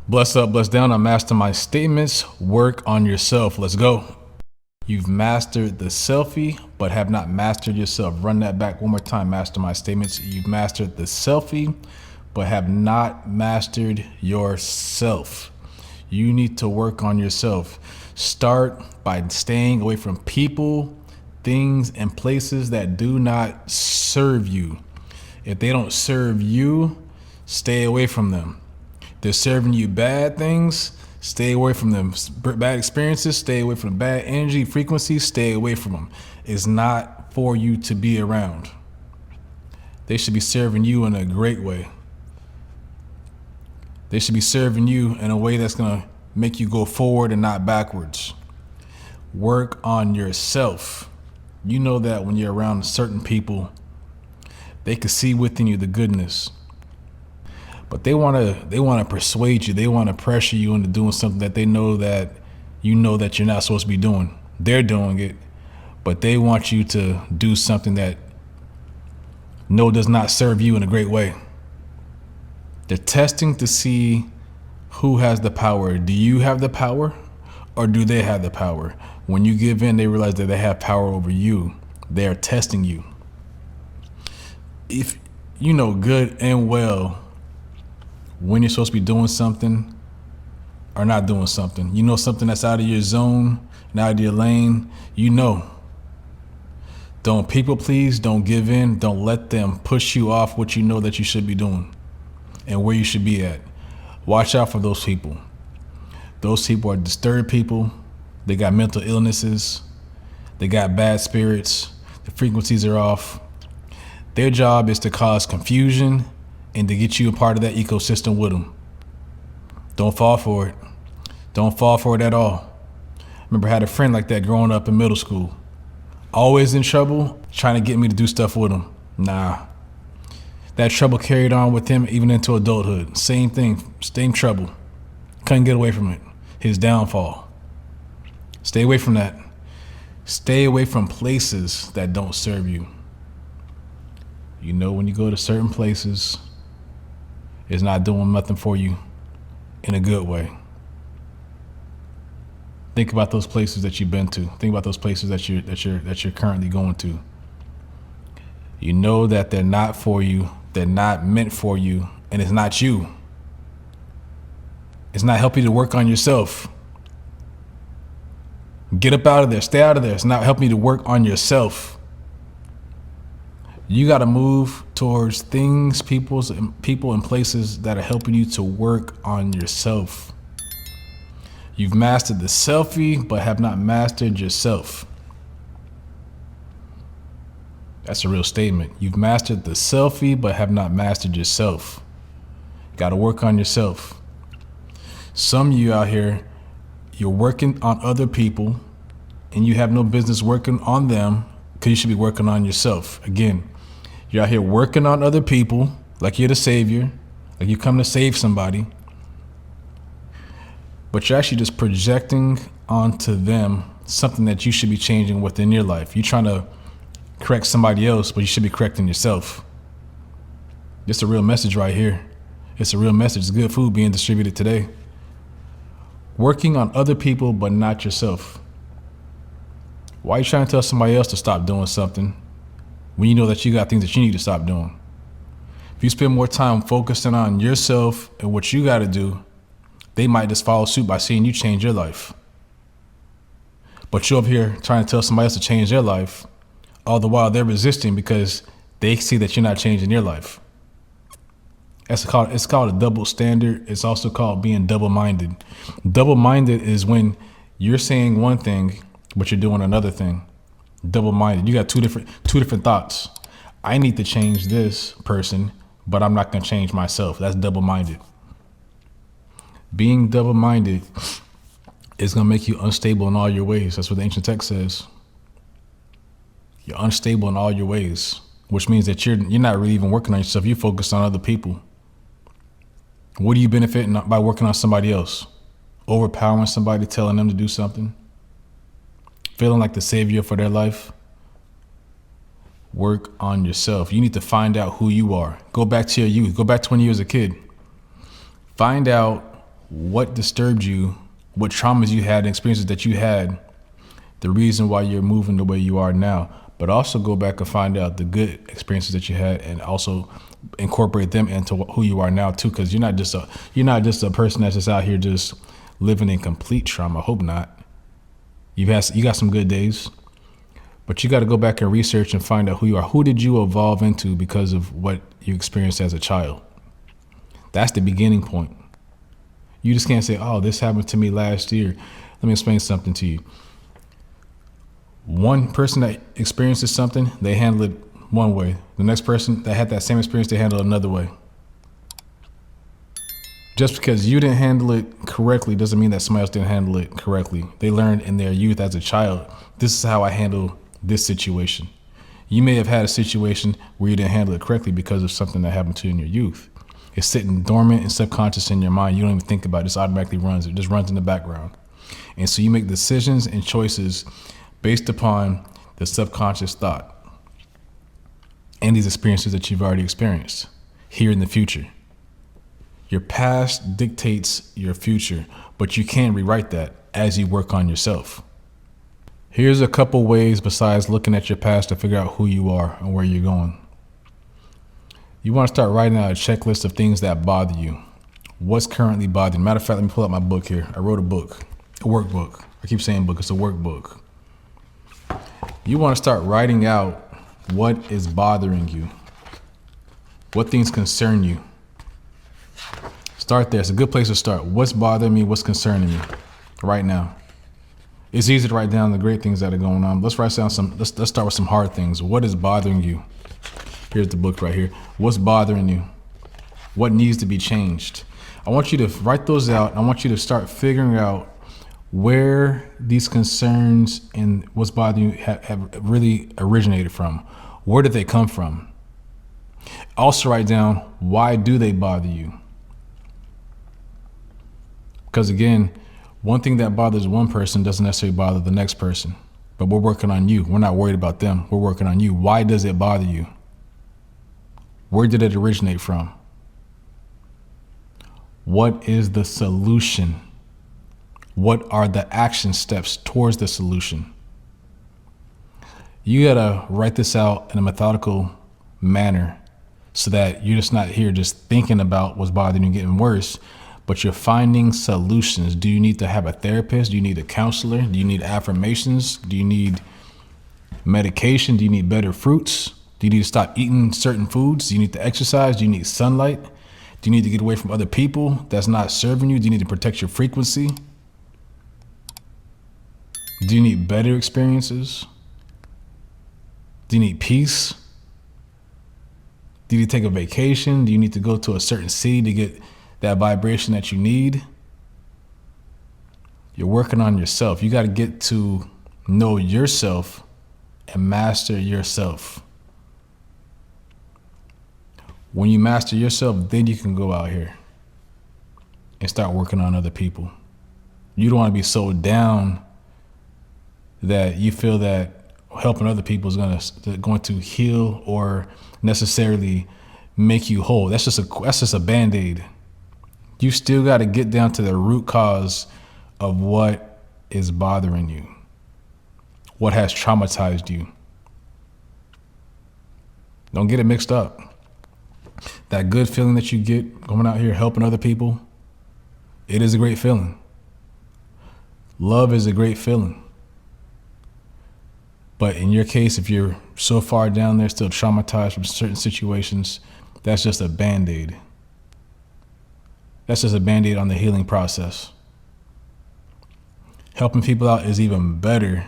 Bless up, bless down on Mastermind statements. Work on yourself. Let's go. You've mastered the selfie, but have not mastered yourself. Run that back one more time. Mastermind statements. You've mastered the selfie, but have not mastered yourself. You need to work on yourself. Start by staying away from people, things, and places that do not serve you. If they don't serve you, stay away from them. They're serving you bad things, stay away from them. Bad experiences, stay away from bad energy, frequencies, stay away from them. It's not for you to be around. They should be serving you in a great way. They should be serving you in a way that's going to make you go forward and not backwards. Work on yourself. You know that when you're around certain people, they can see within you the goodness. But they want to persuade you. They want to pressure you into doing something that they know that you know that you're not supposed to be doing. They're doing it, but they want you to do something that does not serve you in a great way. They're testing to see who has the power. Do you have the power, or do they have the power? When you give in, they realize that they have power over you. They are testing you. If you know good and well when you're supposed to be doing something or not doing something. You know something that's out of your zone and out of your lane, you know. Don't people please, don't give in, don't let them push you off what you know that you should be doing and where you should be at. Watch out for those people. Those people are disturbed people. They got mental illnesses. They got bad spirits. The frequencies are off. Their job is to cause confusion and to get you a part of that ecosystem with them. Don't fall for it. Don't fall for it at all. Remember, I had a friend like that growing up in middle school. Always in trouble, trying to get me to do stuff with him. Nah. That trouble carried on with him even into adulthood. Same thing, same trouble. Couldn't get away from it. His downfall. Stay away from that. Stay away from places that don't serve you. You know when you go to certain places, it's not doing nothing for you in a good way. Think about those places that you've been to. Think about those places that you're currently going to. You know that they're not for you, they're not meant for you, and it's not you. It's not helping you to work on yourself. Get up out of there, stay out of there. It's not helping you to work on yourself. You got to move towards things, people, and places that are helping you to work on yourself. You've mastered the selfie, but have not mastered yourself. That's a real statement. You've mastered the selfie, but have not mastered yourself. Got to work on yourself. Some of you out here, you're working on other people, and you have no business working on them because you should be working on yourself. Again, you're out here working on other people like you're the savior, like you come to save somebody, but you're actually just projecting onto them something that you should be changing within your life. You're trying to correct somebody else, but you should be correcting yourself. It's a real message right here. It's a real message. It's good food being distributed today. Working on other people, but not yourself. Why are you trying to tell somebody else to stop doing something when you know that you got things that you need to stop doing? If you spend more time focusing on yourself and what you got to do, they might just follow suit by seeing you change your life. But you're up here trying to tell somebody else to change their life, all the while they're resisting because they see that you're not changing your life. It's called a double standard. It's also called being double-minded. Double-minded is when you're saying one thing, but you're doing another thing. Double-minded. You got two different thoughts. I need to change this person, but I'm not going to change myself. That's double-minded. Being double-minded is going to make you unstable in all your ways. That's what the ancient text says. You're unstable in all your ways, which means that you're not really even working on yourself. You're focused on other people. What are you benefiting by working on somebody else? Overpowering somebody, telling them to do something? Feeling like the savior for their life? Work on yourself. You need to find out who you are. Go back to your youth. Go back to when you was a kid. Find out what disturbed you, what traumas you had, and experiences that you had, the reason why you're moving the way you are now. But also go back and find out the good experiences that you had, and also incorporate them into who you are now too. Because you're not just a person that's just out here just living in complete trauma. I hope not. You got some good days, but you got to go back and research and find out who you are. Who did you evolve into because of what you experienced as a child? That's the beginning point. You just can't say, oh, this happened to me last year. Let me explain something to you. One person that experiences something, they handle it one way. The next person that had that same experience, they handle it another way. Just because you didn't handle it correctly doesn't mean that somebody else didn't handle it correctly. They learned in their youth as a child, this is how I handle this situation. You may have had a situation where you didn't handle it correctly because of something that happened to you in your youth. It's sitting dormant and subconscious in your mind. You don't even think about it. It just automatically runs. It just runs in the background. And so you make decisions and choices based upon the subconscious thought and these experiences that you've already experienced here in the future. Your past dictates your future, but you can rewrite that as you work on yourself. Here's a couple ways besides looking at your past to figure out who you are and where you're going. You want to start writing out a checklist of things that bother you. What's currently bothering you? Matter of fact, let me pull out my book here. I wrote a book, a workbook. I keep saying book, it's a workbook. You want to start writing out what is bothering you, what things concern you. Start there. It's a good place to start. What's bothering me? What's concerning me right now? It's easy to write down the great things that are going on. Let's write down let's start with some hard things. What is bothering you? Here's the book right here. What's bothering you? What needs to be changed? I want you to write those out. I want you to start figuring out where these concerns and what's bothering you have really originated from. Where did they come from? Also write down, why do they bother you? Because again, one thing that bothers one person doesn't necessarily bother the next person. But we're working on you. We're not worried about them. We're working on you. Why does it bother you? Where did it originate from? What is the solution? What are the action steps towards the solution? You gotta write this out in a methodical manner so that you're just not here just thinking about what's bothering you getting worse, but you're finding solutions. Do you need to have a therapist? Do you need a counselor? Do you need affirmations? Do you need medication? Do you need better fruits? Do you need to stop eating certain foods? Do you need to exercise? Do you need sunlight? Do you need to get away from other people that's not serving you? Do you need to protect your frequency? Do you need better experiences? Do you need peace? Do you need to take a vacation? Do you need to go to a certain city to get that vibration that you need? You're working on yourself. You got to get to know yourself and master yourself. When you master yourself, then you can go out here and start working on other people. You don't want to be so down that you feel that helping other people is going to heal or necessarily make you whole. That's just a Band-Aid. You still got to get down to the root cause of what is bothering you, what has traumatized you. Don't get it mixed up. That good feeling that you get going out here helping other people, it is a great feeling. Love is a great feeling. But in your case, if you're so far down there, still traumatized from certain situations, that's just a Band-Aid. That's just a Band-Aid on the healing process. Helping people out is even better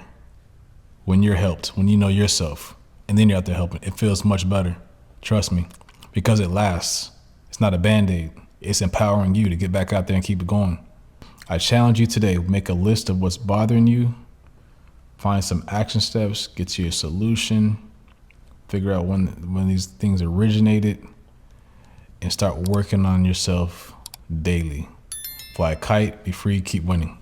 when you're helped, when you know yourself, and then you're out there helping. It feels much better, trust me, because it lasts. It's not a Band-Aid. It's empowering you to get back out there and keep it going. I challenge you today, make a list of what's bothering you, find some action steps, get to your solution, figure out when these things originated, and start working on yourself daily. Fly a kite, be free, keep winning.